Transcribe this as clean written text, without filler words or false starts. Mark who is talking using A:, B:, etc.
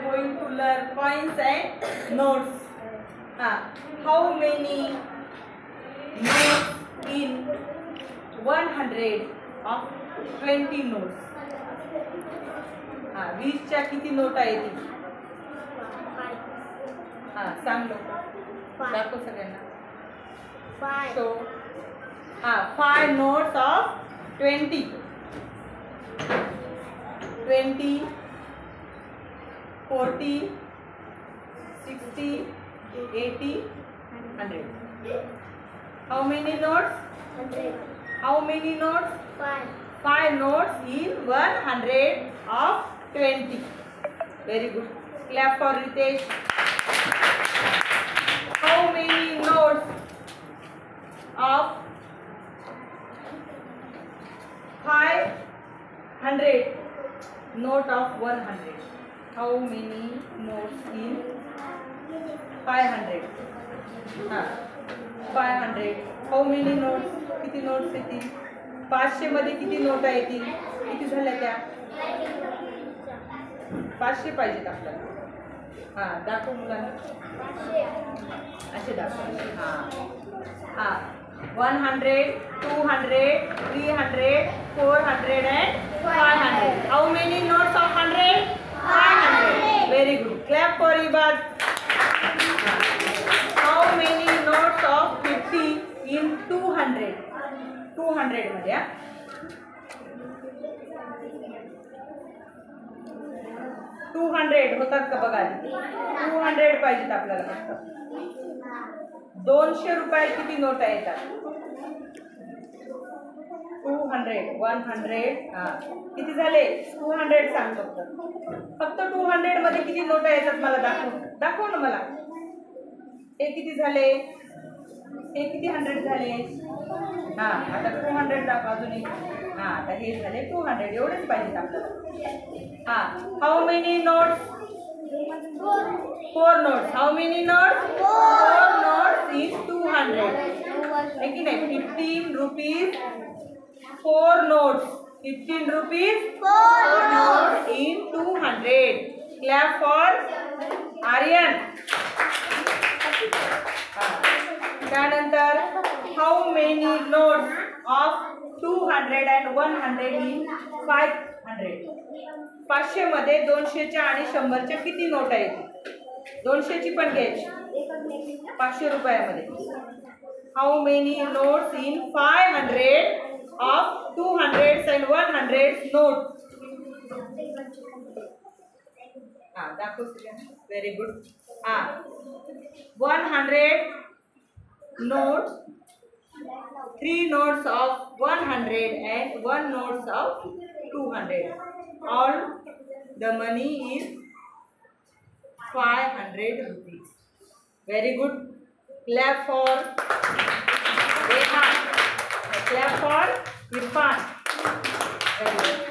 A: going to learn coins and notes. How many notes in 100 of 20 notes? 20 च्या किती नोटा येतील? सांग लोक, दाखव सगळ्यांना. 5 notes of 20. 20, 40, 60, 80, 100. How many notes?
B: 100.
A: How many notes?
B: 5.
A: 5 notes in 100 of 20. Very good. Clap for Ritesh. How many notes of 500? Note of 100. How many notes in 500? 500. How many notes? किती notes येतील? 500 मध्ये किती नोटा येतील? किती झाल्या त्या? 500 पाहिजेत आपल्याला. दाखव मुलांना. असे दाखव. 100, 200, 300, 400 and 500. How many notes of 100? 500. Very good. Clap for Ibad. How many notes of 50 in 200? 200 मध्ये 200 होतात का बघा. 200 पाहिजेत आपल्याला फक्त. 200 रुपये किती नोटा येतात? 200, 100. किती झाले? 200 सांग फक्त 200 मध्ये किती नोटा येतात मला दाखव ना मला. हे किती झाले? हे किती 100 झाले? आता 200 दाखव अजून एक. आता हे झाले 200. एवढेच पाहिजेत आपल्याला. How many notes? 4 notes. How many notes? 4 notes is 200. है कि नहीं? 15 rupees 4 notes. 15 rupees 4 notes in 200. Clap for Aryan. त्यानंतर how many notes of 200 and 100 in 500? 500 मध्ये 200च्या आणि 100च्या किती नोटा येतील? 200ची पण घ्यायची. 500 रुपयामध्ये. How many notes in 500 of 200 and 100 note? दाखव. Very good. 100 notes, 3 notes of 100 and 1 notes of 200. All the money is 500 rupees. Very good. Clap for Rehan. Clap for Irfan. Very good.